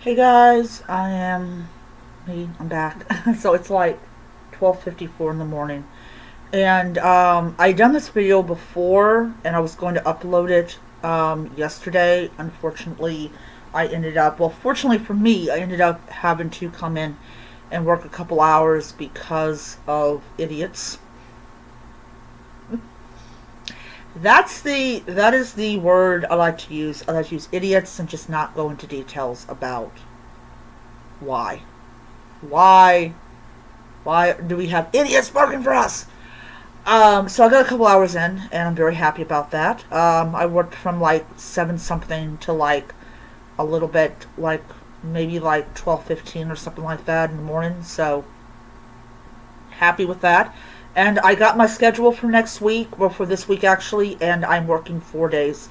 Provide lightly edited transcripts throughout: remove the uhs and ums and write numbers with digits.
Hey guys, I'm back. So it's like 12:54 in the morning. And I done this video before and I was going to upload it yesterday. Unfortunately, fortunately for me, I ended up having to come in and work a couple hours because of idiots. That is the word I like to use. I like to use idiots and just not go into details about why. Why Why do we have idiots working for us? So I got a couple hours in, and I'm very happy about that. I worked from like 7 something to like a little bit, like maybe like 12:15 or something like that in the morning. So happy with that. And I got my schedule for next week, or for this week actually, and I'm working 4 days.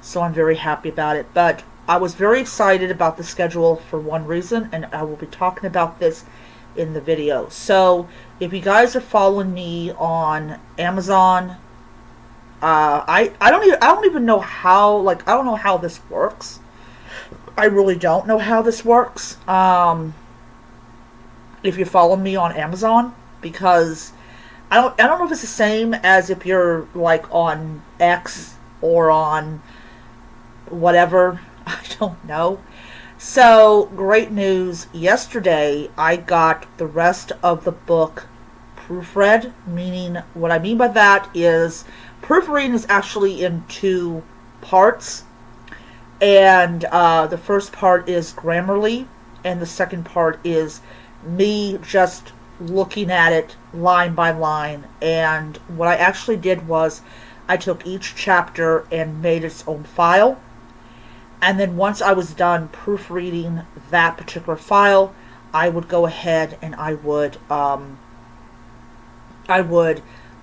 So I'm very happy about it. But I was very excited about the schedule for one reason, and I will be talking about this in the video. So if you guys are following me on Amazon, I don't even know how, I don't know how this works. I really don't know how this works. If you follow me on Amazon, because I don't know if it's the same as if you're like on X or on whatever. I don't know. So, great news. Yesterday, I got the rest of the book proofread, meaning what I mean by that is proofreading is actually in 2 parts. And the first part is Grammarly, and the second part is me just looking at it line by line. And what I actually did was I took each chapter and made its own file, and then once I was done proofreading that particular file, I would go ahead and I would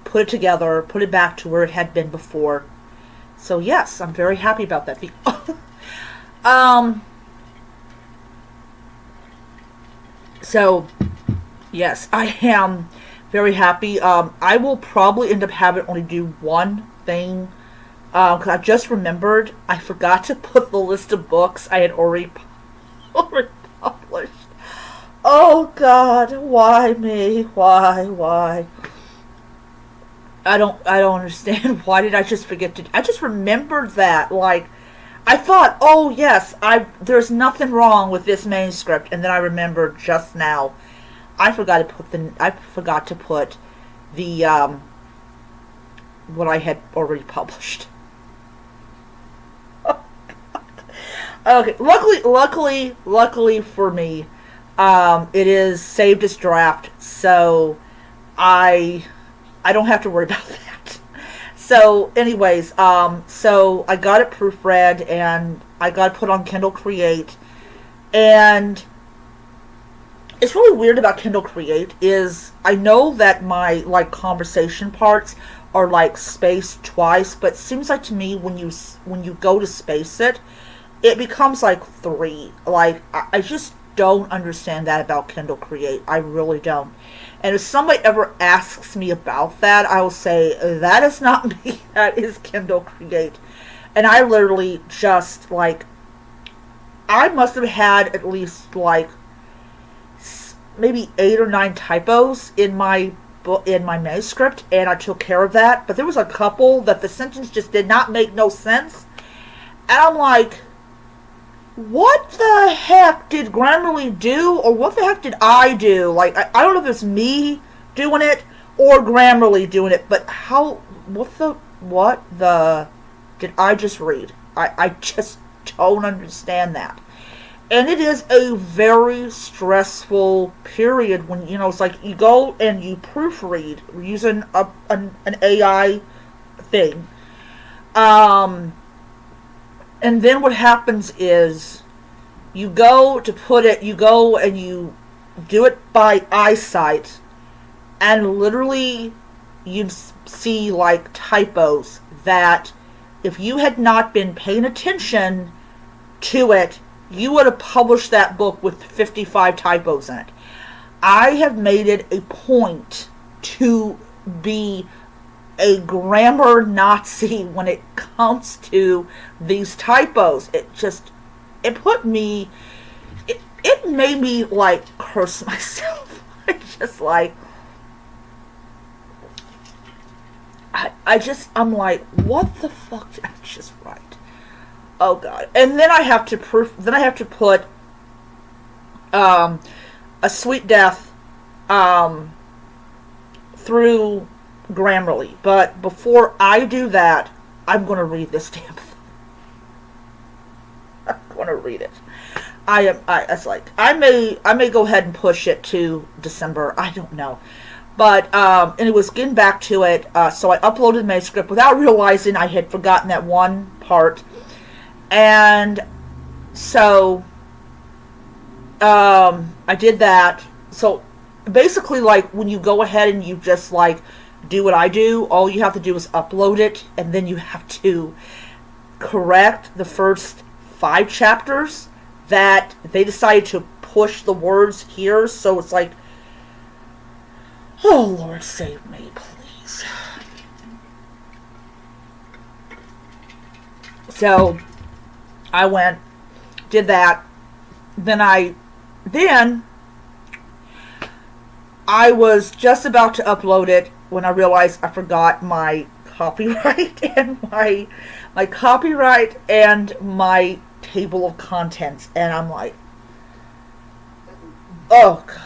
put it together, put it back to where it had been before. So yes, I'm very happy about that. um. So yes, I am very happy. I will probably end up having only do one thing, because I just remembered I forgot to put the list of books I had already published. Oh God, why me? Why? I don't understand. Why did I just forget to? I just remembered that. Like, I thought, oh yes, there's nothing wrong with this manuscript, and then I remembered just now. I forgot to put the what I had already published. Okay, luckily for me, it is saved as draft, so I I don't have to worry about that. So, anyways, so I got it proofread and I got it put on Kindle Create, and it's really weird about Kindle Create is I know that my like conversation parts are like spaced twice, but it seems like to me when you go to space it, it becomes like 3. Like I just don't understand that about Kindle Create. I really don't. And if somebody ever asks me about that, I will say that is not me. That is Kindle Create. And I literally just like I must have had at least like maybe 8 or 9 typos in my book, in my manuscript, and I took care of that. But there was a couple that the sentence just did not make no sense, and I'm like, what the heck did Grammarly do, or what the heck did I do? Like, I don't know if it's me doing it or Grammarly doing it, but what the did I just read? I just don't understand that. And it is a very stressful period when, it's like you go and you proofread using an AI thing. And then what happens is you go and you do it by eyesight, and literally you see like typos that if you had not been paying attention to it, you would have published that book with 55 typos in it. I have made it a point to be a grammar Nazi when it comes to these typos. It put me, it made me like curse myself. It's just like, I'm like, what the fuck did I just write? Oh god. And then I have to put a Sweet Death through Grammarly. But before I do that, I'm going to read this damn thing. I'm going to read it. I may go ahead and push it to December. I don't know. But, and it was getting back to it, so I uploaded the manuscript without realizing I had forgotten that one part. And so, I did that. So, basically, like, when you go ahead and you just, like, do what I do, all you have to do is upload it, and then you have to correct the first 5 chapters that they decided to push the words here, so it's like, oh, Lord, save me, please. So, I went, did that, then I was just about to upload it when I realized I forgot my copyright and my copyright and my table of contents, and I'm like, oh god.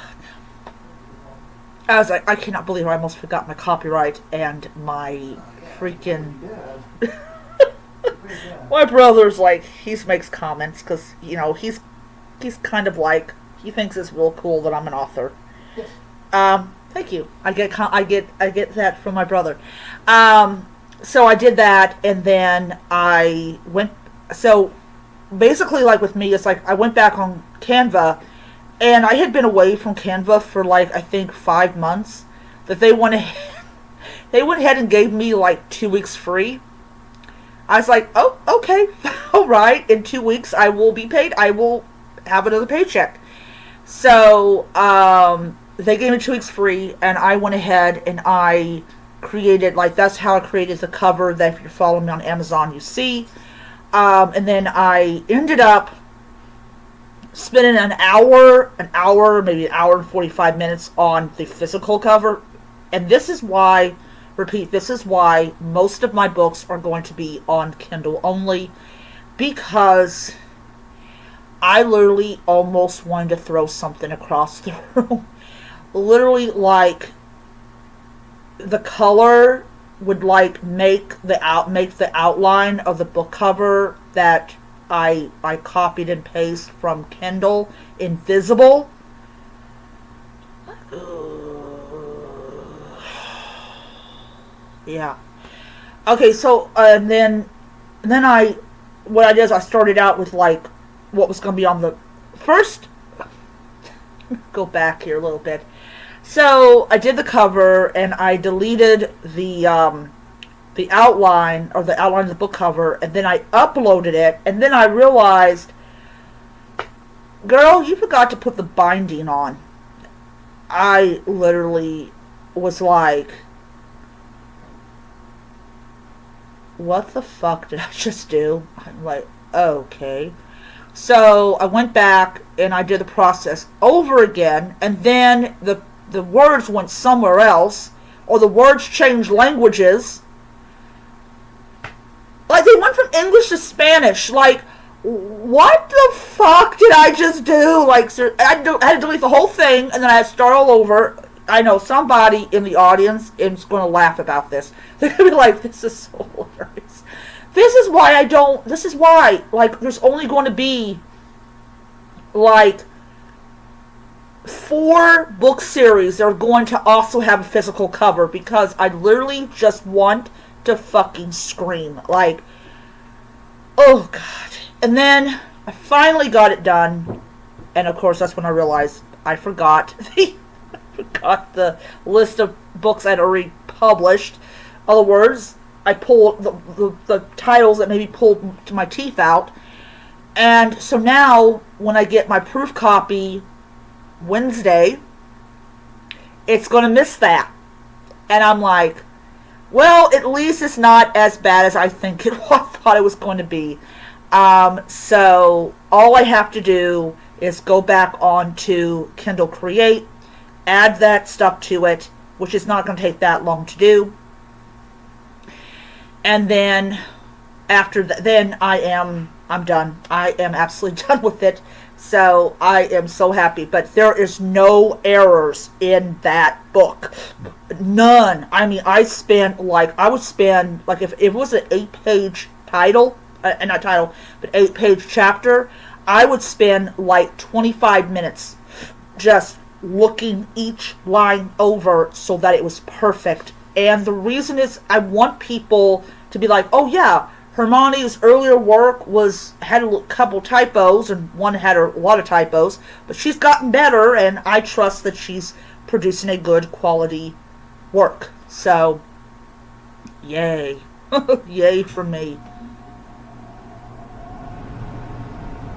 I was like, I cannot believe I almost forgot my copyright and my freaking... My brother's like, he makes comments because, you know, he's kind of like, he thinks it's real cool that I'm an author. Thank you. I get that from my brother. So I did that, and then I went, so basically, like with me, it's like I went back on Canva, and I had been away from Canva for like, I think 5 months, that they went ahead and gave me like 2 weeks free. I was like, oh, okay, all right, in 2 weeks I will be paid, I will have another paycheck. So, they gave me 2 weeks free, and I went ahead and I created, like, that's how I created the cover that if you're following me on Amazon, you see. And then I ended up spending an hour, maybe an hour and 45 minutes on the physical cover. And this is why most of my books are going to be on Kindle only, because I literally almost wanted to throw something across the room. Literally, like, the color would, like, make the outline of the book cover that I copied and pasted from Kindle invisible. Yeah. Okay, so what I did is I started out with, like, what was going to be on the first. Go back here a little bit. So I did the cover, and I deleted the outline, or the outline of the book cover, and then I uploaded it, and then I realized, girl, you forgot to put the binding on. I literally was like, what the fuck did I just do? I'm like, okay. So I went back and I did the process over again, and then the words went somewhere else, or the words changed languages. Like, they went from English to Spanish. Like, what the fuck did I just do? Like, I had to delete the whole thing, and then I had to start all over. I know somebody in the audience is going to laugh about this. They're going to be like, this is so hilarious. This is why, like, there's only going to be, like, 4 book series that are going to also have a physical cover, because I literally just want to fucking scream. Like, oh god. And then I finally got it done, and of course that's when I realized I forgot the list of books I'd already published. In other words, I pulled the titles that maybe pulled my teeth out. And so now, when I get my proof copy Wednesday, it's going to miss that. And I'm like, well, at least it's not as bad as I thought it was going to be. So all I have to do is go back onto Kindle Create, add that stuff to it, which is not going to take that long to do. And then after that, then I'm done. I am absolutely done with it. So I am so happy. But there is no errors in that book. None. I mean, I would spend, like, if it was an 8-page title, not title, but 8-page chapter, I would spend like 25 minutes just looking each line over so that it was perfect. And the reason is I want people to be like, oh yeah, Hermione's earlier work had a couple typos, and one had a lot of typos, but she's gotten better, and I trust that she's producing a good quality work. So, yay. Yay for me.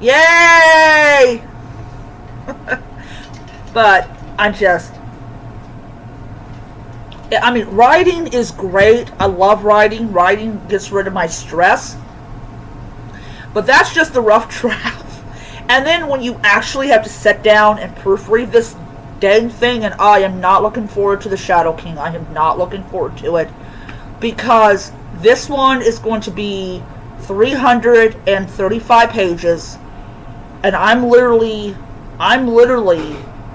Yay! But writing is great. I love writing. Writing gets rid of my stress. But that's just the rough draft. And then when you actually have to sit down and proofread this dang thing, and I am not looking forward to the Shadow King. I am not looking forward to it. Because this one is going to be 335 pages. And I'm literally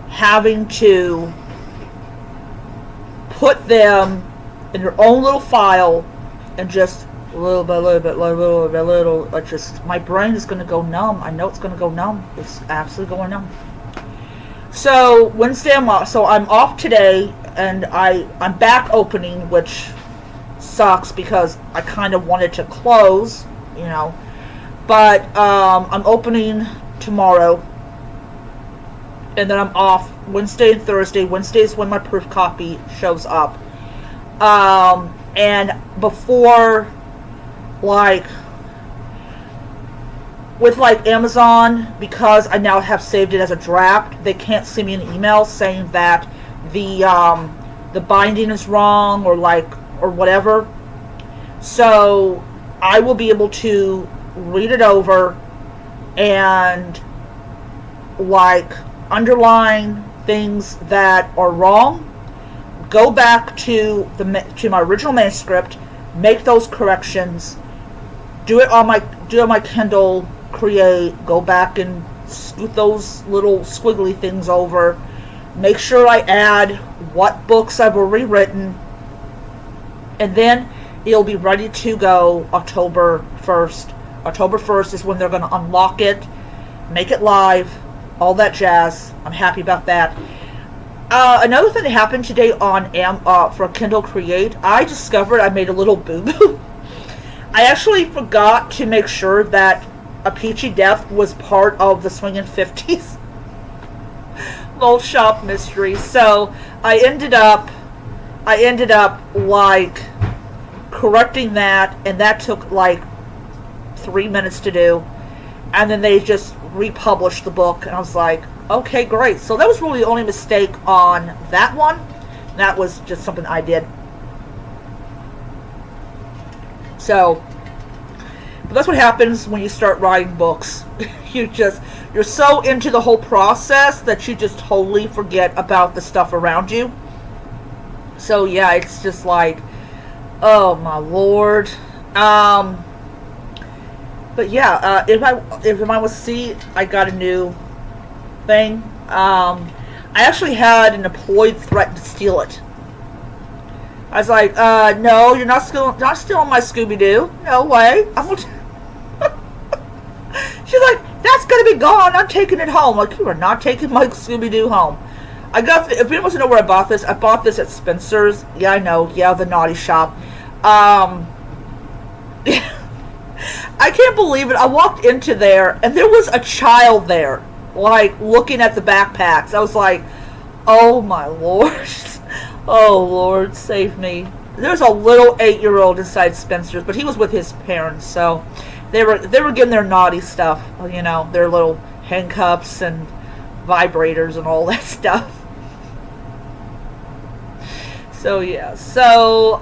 having to put them in your own little file, and just little by little, just my brain is going to go numb. I know it's going to go numb. It's absolutely going numb. So Wednesday I'm off today, and I'm back opening, which sucks because I kind of wanted to close, but I'm opening tomorrow, and then I'm off Wednesday and Thursday. Wednesday is when my proof copy shows up. And before, with Amazon, because I now have saved it as a draft, they can't send me an email saying that the binding is wrong or whatever. So I will be able to read it over and underline things that are wrong, go back to my original manuscript, make those corrections, do it on my Kindle Create, go back and scoot those little squiggly things over, make sure I add what books I've already written, and then it'll be ready to go October 1st. October 1st is when they're going to unlock it, make it live, all that jazz. I'm happy about that. Another thing that happened today on for Kindle Create, I discovered I made a little boo-boo. I actually forgot to make sure that A Peachy Death was part of the Swingin' 50s Malt Shop Mystery. So I ended up correcting that, and that took 3 minutes to do, and then they just republished the book, and I was like, okay, great. So that was really the only mistake on that one. That was just something I did. So, but that's what happens when you start writing books. You're so into the whole process that you just totally forget about the stuff around you. So yeah, it's just oh my lord. But yeah, if I was to see, I got a new thing. I actually had an employee threaten to steal it. I was like, no, you're not stealing my Scooby-Doo. No way. She's like, that's gonna be gone. I'm taking it home. Like, you are not taking my Scooby-Doo home. If anyone wants to know where I bought this at Spencer's. Yeah, I know. Yeah, the naughty shop. I can't believe it. I walked into there, and there was a child there, looking at the backpacks. I was like, oh my lord. Oh lord, save me. There's a little 8-year-old inside Spencer's, but he was with his parents, so they were getting their naughty stuff, their little handcuffs and vibrators and all that stuff. So yeah, so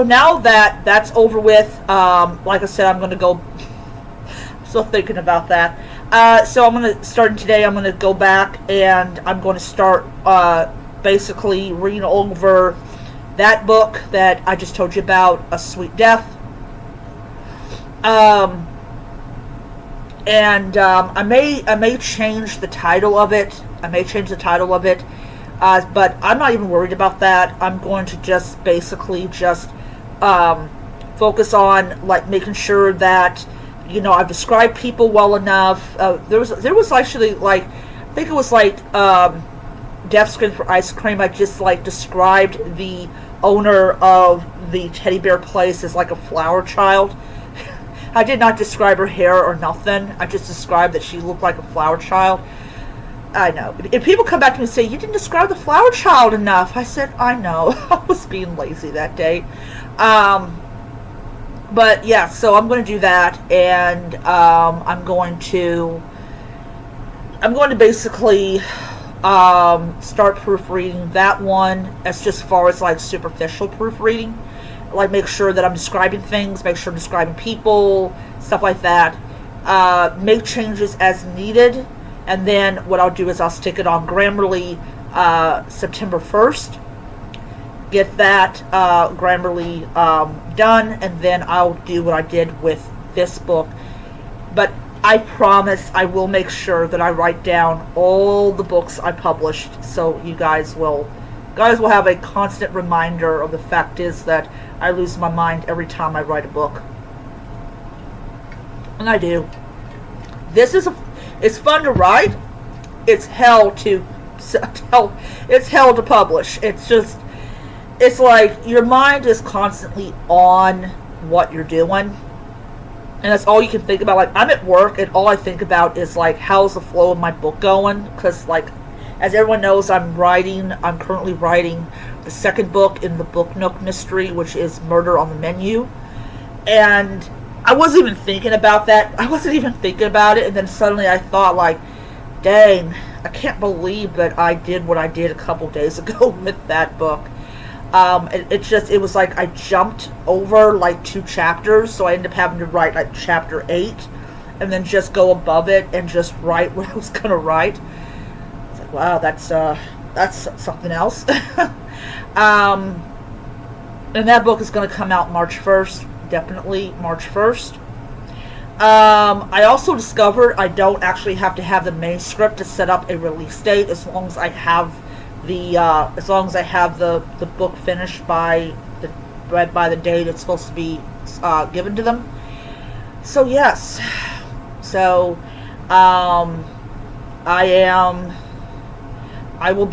now that that's over with, like I said, I'm gonna go. I'm still thinking about that. So I'm going to, starting today, I'm going to go back and I'm going to start basically reading over that book that I just told you about, A Sweet Death. I may change the title of it. But I'm not even worried about that. I'm going to just basically just focus on like making sure that I've described people well enough. There was actually like I think it was like Death Screams for Ice Cream. I just like described the owner of the teddy bear place as like a flower child. I did not describe her hair or nothing. I just described that she looked like a flower child. I know. If people come back to me and say, you didn't describe the flower child enough, I said, I know. I was being lazy that day. But yeah, so I'm going to do that, and I'm going to basically start proofreading that one as just far as like superficial proofreading. Like make sure that I'm describing things, make sure I'm describing people, stuff like that. Make changes as needed, and then what I'll do is I'll stick it on Grammarly September 1st. Get that Grammarly done, and then I'll do what I did with this book. But I promise I will make sure that I write down all the books I published, so you guys will have a constant reminder of the fact is that I lose my mind every time I write a book. And I do. It's fun to write. It's hell to publish. It's like your mind is constantly on what you're doing. And that's all you can think about. Like, I'm at work and all I think about is like, how's the flow of my book going? Because like, as everyone knows, I'm currently writing the second book in the Book Nook mystery, which is Murder on the Menu. And I wasn't even thinking about that. I wasn't even thinking about it. And then suddenly I thought like, dang, I can't believe that I did what I did a couple days ago with that book. It was like I jumped over like 2 chapters. So I ended up having to write like chapter 8 and then just go above it and just write what I was going to write. Wow, that's something else. And that book is going to come out March 1st, definitely March 1st. I also discovered I don't actually have to have the manuscript to set up a release date as long as I have the book finished by the date it's supposed to be given to them. So yes, so I will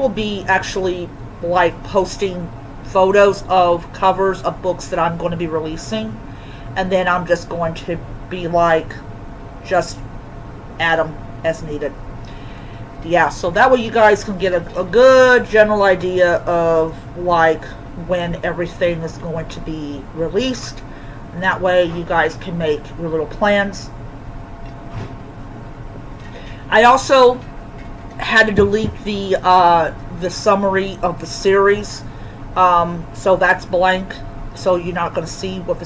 be actually like posting photos of covers of books that I'm going to be releasing, and then I'm just going to be like, just add them as needed. Yeah, so that way you guys can get a good general idea of like when everything is going to be released, and that way you guys can make your little plans. I also had to delete the summary of the series, so that's blank. So you're not going to see what the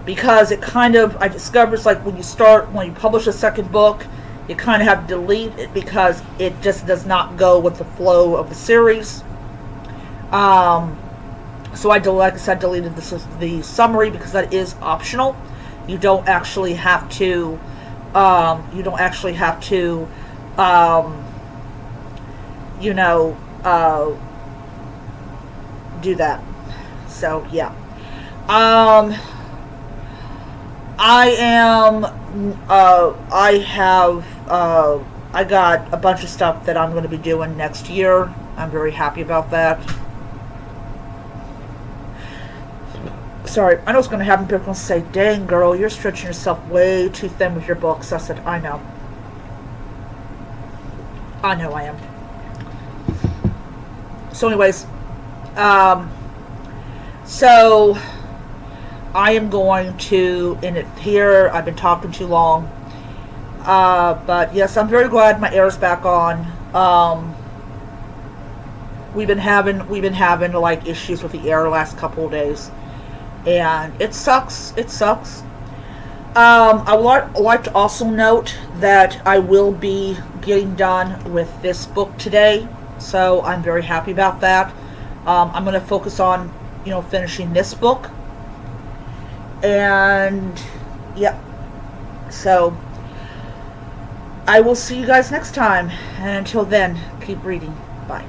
because it kind of, I discovered it's like when you publish a second book, you kind of have to delete it because it just does not go with the flow of the series. So like I said, deleted the summary because that is optional. You don't actually have to. Do that. So yeah. I got a bunch of stuff that I'm going to be doing next year. I'm very happy about that. Sorry, I know what's going to happen. People are going to say, dang girl, you're stretching yourself way too thin with your books. I said, I know I am. So anyways, so I am going to end it here. I've been talking too long. But yes, I'm very glad my air is back on. We've been having like issues with the air the last couple of days, and it sucks. I would like to also note that I will be getting done with this book today, so I'm very happy about that. I'm going to focus on, finishing this book, and yep. So I will see you guys next time, and until then, keep reading. Bye.